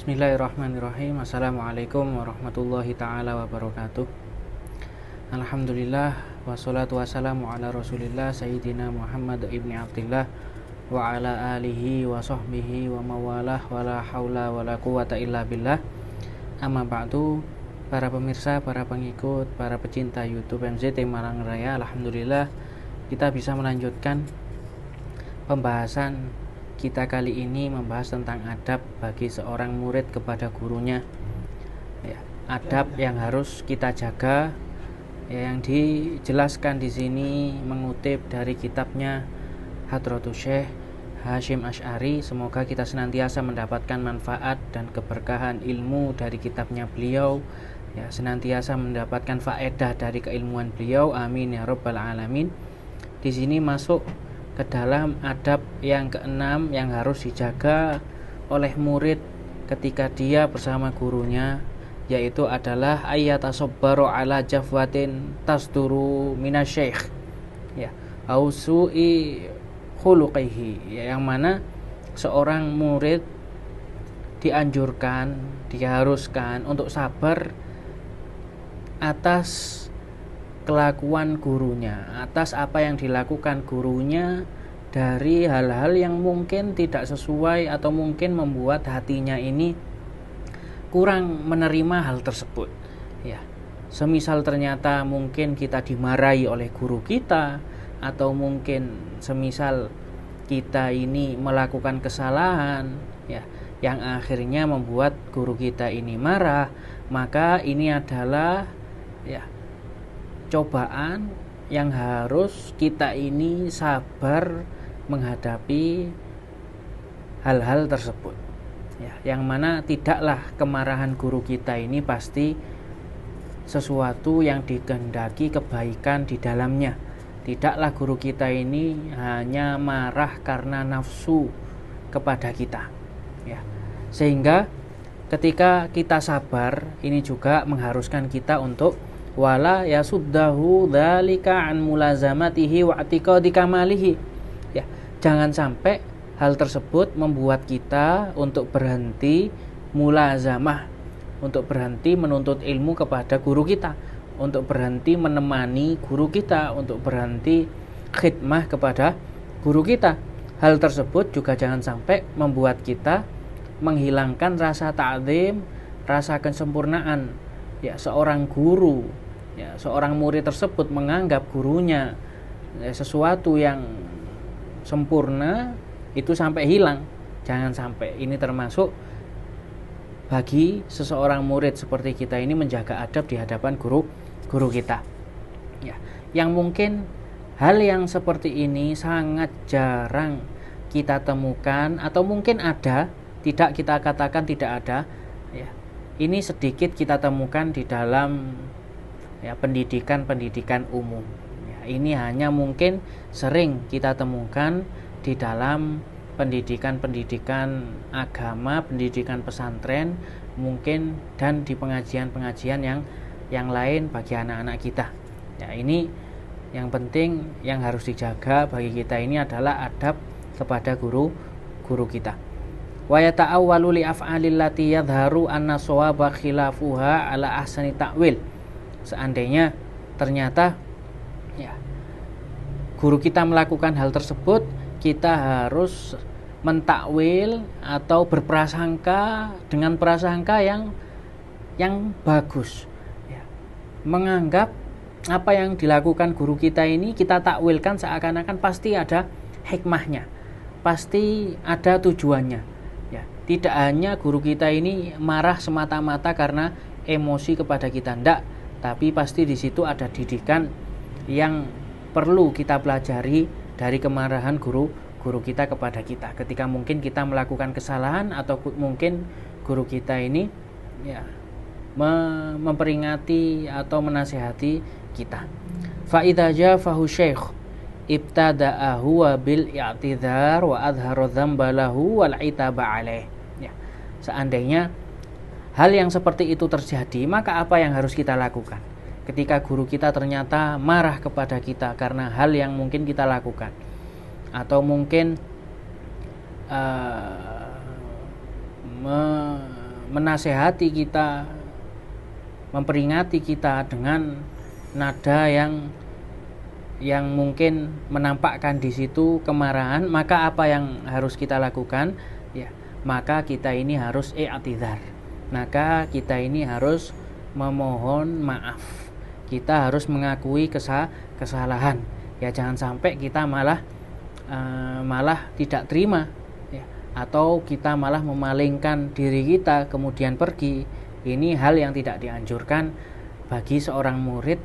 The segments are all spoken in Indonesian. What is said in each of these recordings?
Bismillahirrahmanirrahim. Assalamualaikum warahmatullahi ta'ala wabarakatuh. Alhamdulillah, wassalatu wassalamu ala rasulillah Sayyidina Muhammad ibni Abdillah wa ala alihi wa sahbihi wa mawalah wa la hawla wa la quwata illa billah. Amma ba'du, para pemirsa, para pengikut, para pecinta YouTube MZT Malang Raya, alhamdulillah kita bisa melanjutkan pembahasan kita kali ini membahas tentang adab bagi seorang murid kepada gurunya. Adab yang harus kita jaga, yang dijelaskan di sini mengutip dari kitabnya Hadratus Syekh Hasyim Asy'ari. Semoga kita senantiasa mendapatkan manfaat dan keberkahan ilmu dari kitabnya beliau, senantiasa mendapatkan faedah dari keilmuan beliau. Amin ya rabbal alamin. Di sini masuk ke dalam adab yang keenam yang harus dijaga oleh murid ketika dia bersama gurunya, yaitu adalah ayatasobbaru ala jafwatin tasduru minasyekh, au su'i khuluqihi, yang mana seorang murid dianjurkan, diharuskan untuk sabar atas kelakuan gurunya, atas apa yang dilakukan gurunya dari hal-hal yang mungkin tidak sesuai atau mungkin membuat hatinya ini kurang menerima hal tersebut. Semisal ternyata mungkin kita dimarahi oleh guru kita, atau mungkin semisal kita ini melakukan kesalahan yang akhirnya membuat guru kita ini marah, maka ini adalah cobaan yang harus kita ini sabar menghadapi hal-hal tersebut, yang mana tidaklah kemarahan guru kita ini pasti sesuatu yang dikehendaki kebaikan di dalamnya. Tidaklah guru kita ini hanya marah karena nafsu kepada kita, sehingga ketika kita sabar, ini juga mengharuskan kita untuk wala yasuddahu dzalika an mulazamatihi wa i'tiqadi kamalihi. Jangan sampai hal tersebut membuat kita untuk berhenti mulazamah, untuk berhenti menuntut ilmu kepada guru kita, untuk berhenti menemani guru kita, untuk berhenti khidmah kepada guru kita. Hal tersebut juga jangan sampai membuat kita menghilangkan rasa ta'zim, rasa kesempurnaan seorang guru. Seorang murid tersebut menganggap gurunya sesuatu yang sempurna, itu sampai hilang. Jangan sampai. Ini termasuk bagi seseorang murid seperti kita ini menjaga adab di hadapan guru kita. Yang mungkin hal yang seperti ini sangat jarang kita temukan, atau mungkin ada, tidak kita katakan tidak ada. Ini sedikit kita temukan di dalam pendidikan umum. Ini hanya mungkin sering kita temukan di dalam pendidikan agama, pendidikan pesantren mungkin, dan di pengajian yang lain bagi anak-anak kita. Ini yang penting yang harus dijaga bagi kita ini adalah adab kepada guru kita. Wa yata'awwalu li af'alil lati yadhharu anna shawaba khilafuha ala ahsani ta'wil. Seandainya ternyata guru kita melakukan hal tersebut, kita harus mentakwil atau berprasangka dengan prasangka yang bagus, menganggap apa yang dilakukan guru kita ini kita takwilkan seakan-akan pasti ada hikmahnya, pasti ada tujuannya. Tidak hanya guru kita ini marah semata-mata karena emosi kepada kita, tidak, tapi pasti di situ ada didikan yang perlu kita pelajari dari kemarahan guru kita kepada kita ketika mungkin kita melakukan kesalahan, atau mungkin guru kita ini memperingati atau menasihati kita. Fa idza jafahu syekh ibtada'ahu bil i'tidhar wa adhara dzamba lahu wal itaba alaih. Seandainya hal yang seperti itu terjadi, maka apa yang harus kita lakukan? Ketika guru kita ternyata marah kepada kita karena hal yang mungkin kita lakukan, atau mungkin menasehati kita, memperingati kita dengan nada yang mungkin menampakkan di situ kemarahan, maka apa yang harus kita lakukan? Ya, maka kita ini harus i'tizar. Maka kita ini harus memohon maaf. Kita harus mengakui kesalahan. Ya, jangan sampai kita malah tidak terima, ya, atau kita malah memalingkan diri kita kemudian pergi. Ini hal yang tidak dianjurkan bagi seorang murid,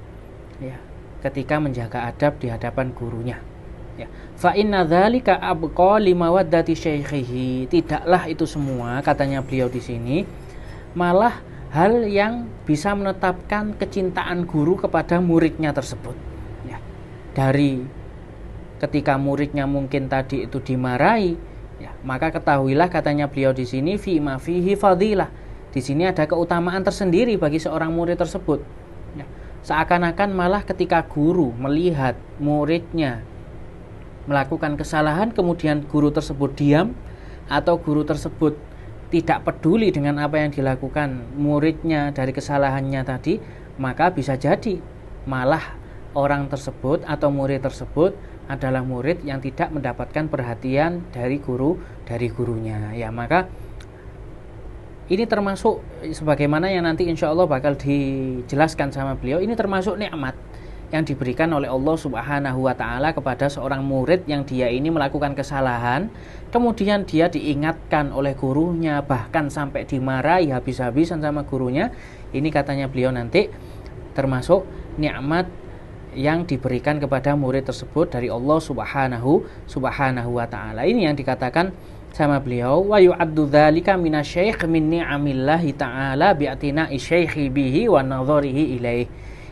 ya, ketika menjaga adab di hadapan gurunya. Ya. Fa inna dzalika abqa limawaddati syaikhihi. Tidaklah itu semua, katanya beliau di sini, malah hal yang bisa menetapkan kecintaan guru kepada muridnya tersebut. Ya. Dari ketika muridnya mungkin tadi itu dimarahi, ya, maka ketahuilah, katanya beliau di sini, fi ma fihi fadilah. Di sini ada keutamaan tersendiri bagi seorang murid tersebut. Ya. Seakan-akan malah ketika guru melihat muridnya melakukan kesalahan, kemudian guru tersebut diam, atau guru tersebut tidak peduli dengan apa yang dilakukan muridnya dari kesalahannya tadi, maka bisa jadi malah orang tersebut atau murid tersebut adalah murid yang tidak mendapatkan perhatian dari gurunya. Ya, maka ini termasuk sebagaimana yang nanti insya Allah bakal dijelaskan sama beliau. Ini termasuk nikmat yang diberikan oleh Allah Subhanahu wa ta'ala kepada seorang murid yang dia ini melakukan kesalahan, kemudian dia diingatkan oleh gurunya, bahkan sampai dimarahi habis-habisan sama gurunya. Ini katanya beliau nanti termasuk nikmat yang diberikan kepada murid tersebut dari Allah Subhanahu wa ta'ala. Ini yang dikatakan sama beliau, wa yu'addu dzalika minasyaikh min ni'amillahi ta'ala bi'atina'i syaikhi bihi wa nadharihi ilaih.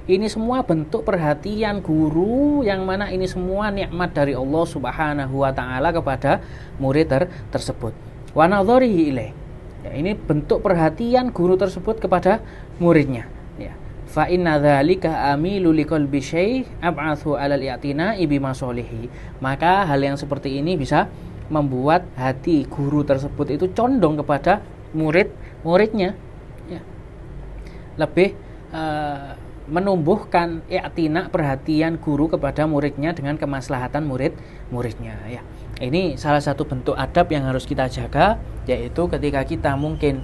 Ini semua bentuk perhatian guru, yang mana ini semua nikmat dari Allah Subhanahu wa ta'ala kepada murid tersebut. Wa nadharihi ilaih. Ya, ini bentuk perhatian guru tersebut kepada muridnya. Ya. Fa inna dzalika amilu liqalbi syaikh ab'athu 'alal i'tina'i bimasalihi. Maka hal yang seperti ini bisa membuat hati guru tersebut itu condong kepada muridnya, ya. Lebih menumbuhkan i'tina, perhatian guru kepada muridnya dengan kemaslahatan muridnya, ya. Ini salah satu bentuk adab yang harus kita jaga, yaitu ketika kita mungkin,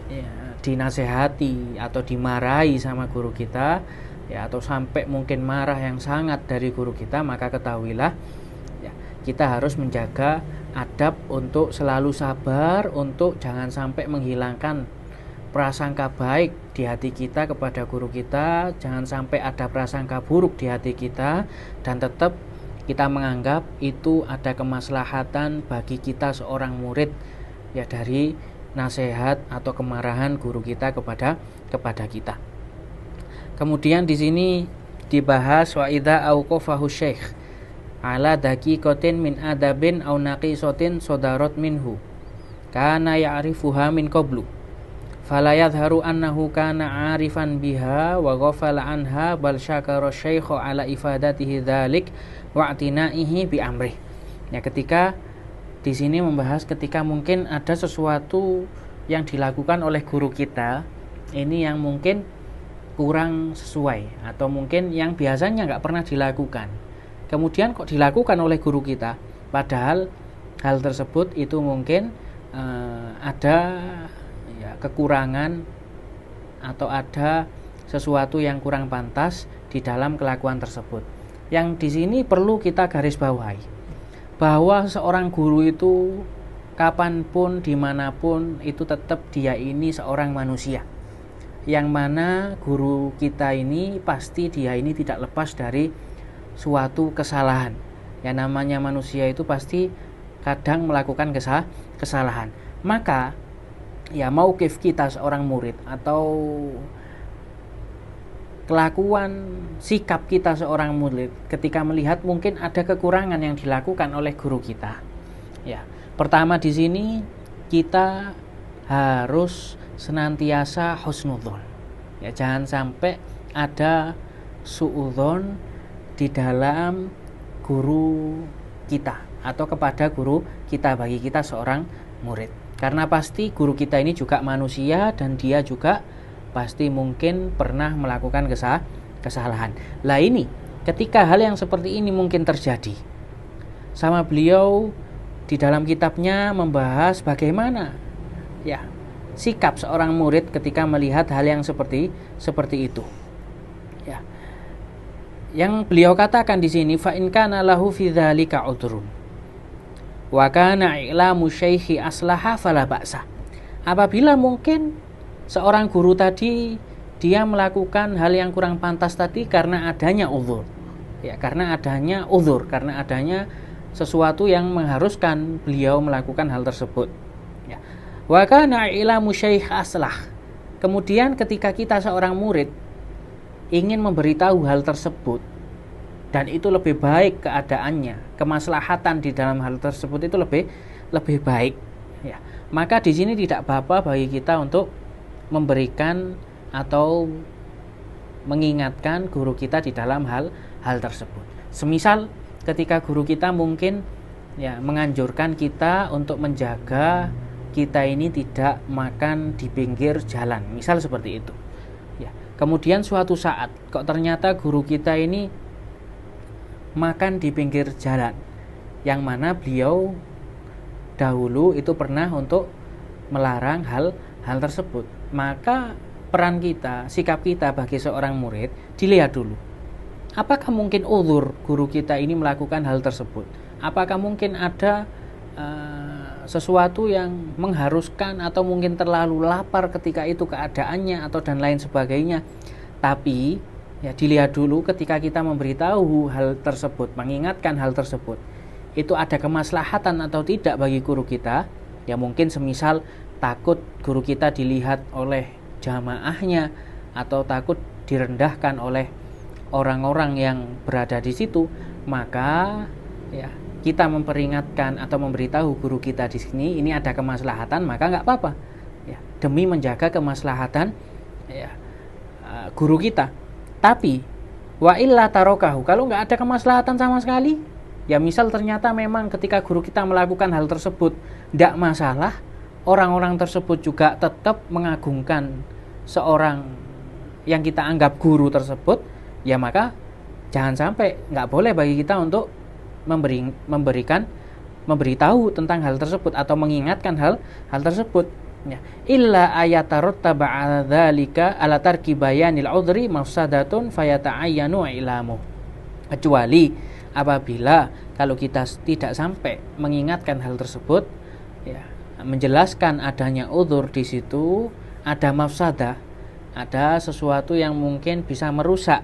ya, dinasehati atau dimarahi sama guru kita, ya, atau sampai mungkin marah yang sangat dari guru kita, maka ketahuilah, ya, kita harus menjaga adab untuk selalu sabar, untuk jangan sampai menghilangkan prasangka baik di hati kita kepada guru kita, jangan sampai ada prasangka buruk di hati kita, dan tetap kita menganggap itu ada kemaslahatan bagi kita seorang murid, ya, dari nasihat atau kemarahan guru kita kepada kita. Kemudian di sini dibahas wa idza auqafahu syekh ala daqiqatin min adabin aw naqisatin sodarat minhu kana ya'rifuha min qablu fala yadhharu annahu kana 'arifan biha wa ghafala anha bal syakara syaikhu ala ifadatihi dzalik wa i'tina'ihi bi amrih. Ya, ketika di sini membahas ketika mungkin ada sesuatu yang dilakukan oleh guru kita ini yang mungkin kurang sesuai, atau mungkin yang biasanya nggak pernah dilakukan, kemudian kok dilakukan oleh guru kita, padahal hal tersebut itu mungkin ada, ya, kekurangan atau ada sesuatu yang kurang pantas di dalam kelakuan tersebut. Yang di sini perlu kita garis bawahi bahwa seorang guru itu kapanpun, dimanapun, itu tetap dia ini seorang manusia, yang mana guru kita ini pasti dia ini tidak lepas dari suatu kesalahan. Yang namanya manusia itu pasti kadang melakukan kesalahan. Maka, ya, mauqif kita seorang murid atau kelakuan sikap kita seorang murid ketika melihat mungkin ada kekurangan yang dilakukan oleh guru kita, ya, pertama di sini kita harus senantiasa husnudzon, ya, jangan sampai ada suudzon di dalam guru kita atau kepada guru kita, bagi kita seorang murid. Karena pasti guru kita ini juga manusia dan dia juga pasti mungkin pernah melakukan kesalahan. Lah ini, ketika hal yang seperti ini mungkin terjadi, sama beliau di dalam kitabnya membahas bagaimana ya sikap seorang murid ketika melihat hal yang seperti itu. Ya. Yang beliau katakan di sini, fa in kana lahu fi dzalika udhrun wa kana i'lamu syaikhi aslaha fala ba'sa. Apabila mungkin seorang guru tadi dia melakukan hal yang kurang pantas tadi karena adanya uzur. Ya, karena adanya sesuatu yang mengharuskan beliau melakukan hal tersebut. Ya. Wa kana i'lamu syaikh aslah. Kemudian ketika kita seorang murid ingin memberitahu hal tersebut dan itu lebih baik keadaannya, kemaslahatan di dalam hal tersebut itu lebih baik, ya. Maka di sini tidak apa-apa bagi kita untuk memberikan atau mengingatkan guru kita di dalam hal tersebut. Semisal ketika guru kita mungkin ya menganjurkan kita untuk menjaga kita ini tidak makan di pinggir jalan, misal seperti itu. Ya. Kemudian suatu saat kok ternyata guru kita ini makan di pinggir jalan, yang mana beliau dahulu itu pernah untuk melarang hal tersebut. Maka peran kita, sikap kita bagi seorang murid dilihat dulu. Apakah mungkin uzur guru kita ini melakukan hal tersebut? Apakah mungkin ada sesuatu yang mengharuskan atau mungkin terlalu lapar ketika itu keadaannya atau dan lain sebagainya? Tapi ya dilihat dulu ketika kita memberitahu hal tersebut, mengingatkan hal tersebut, itu ada kemaslahatan atau tidak bagi guru kita. Ya mungkin semisal takut guru kita dilihat oleh jamaahnya atau takut direndahkan oleh orang-orang yang berada di situ, maka ya kita memperingatkan atau memberitahu guru kita di sini ini ada kemaslahatan, maka nggak apa-apa. Ya, demi menjaga kemaslahatan ya, guru kita. Tapi wa illa tarokahu, kalau nggak ada kemaslahatan sama sekali, ya misal ternyata memang ketika guru kita melakukan hal tersebut tidak masalah, orang-orang tersebut juga tetap mengagungkan seorang yang kita anggap guru tersebut, ya maka jangan sampai, nggak boleh bagi kita untuk memberitahu tentang hal tersebut atau mengingatkan hal tersebut. Ya. Illa ayatarottaba ala dzalika ala tarki bayanil udhri mafsadatun fayata'ayyanu ilamu. Kecuali apabila kalau kita tidak sampai mengingatkan hal tersebut, ya, menjelaskan adanya udzur di situ, ada mafsadah, ada sesuatu yang mungkin bisa merusak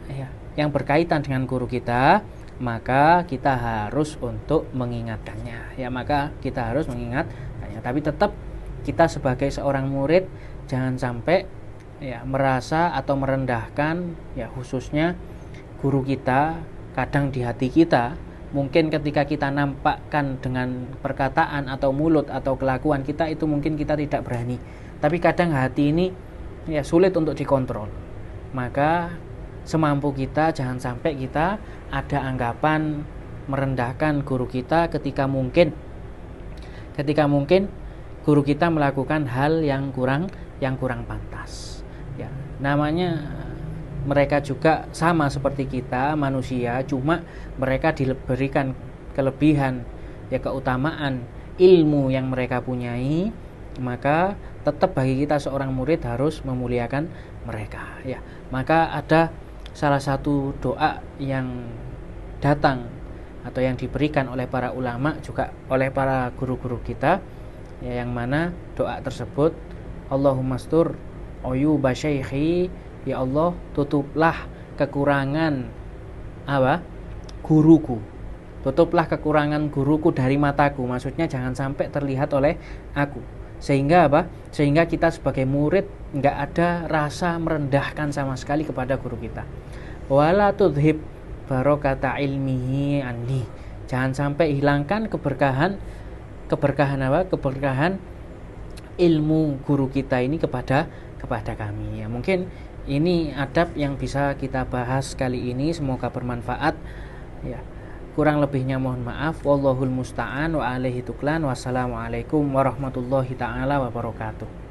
ya, yang berkaitan dengan guru kita, maka kita harus untuk mengingatkannya. Ya, maka kita harus mengingatkannya. Tapi tetap kita sebagai seorang murid jangan sampai ya merasa atau merendahkan ya khususnya guru kita. Kadang di hati kita mungkin ketika kita nampakkan dengan perkataan atau mulut atau kelakuan kita itu mungkin kita tidak berani, tapi kadang hati ini ya sulit untuk dikontrol. Maka semampu kita jangan sampai kita ada anggapan merendahkan guru kita ketika mungkin guru kita melakukan hal yang kurang pantas. Ya, namanya mereka juga sama seperti kita manusia, cuma mereka diberikan kelebihan ya keutamaan ilmu yang mereka punyai, maka tetap bagi kita seorang murid harus memuliakan mereka. Ya, maka ada salah satu doa yang datang atau yang diberikan oleh para ulama juga oleh para guru-guru kita, ya, yang mana doa tersebut Allahumma stur uyuba syaikhi, ya Allah tutuplah kekurangan guruku, tutuplah kekurangan guruku dari mataku, maksudnya jangan sampai terlihat oleh aku, sehingga sehingga kita sebagai murid nggak ada rasa merendahkan sama sekali kepada guru kita. Wala tudhib barokata ilmihi anni, jangan sampai hilangkan keberkahan ilmu guru kita ini kepada kami. Ya, mungkin ini adab yang bisa kita bahas kali ini, semoga bermanfaat. Ya, Kurang lebihnya mohon maaf. Wallahul musta'an wa alaihi tuklan. Wassalamualaikum warahmatullahi taala wabarakatuh.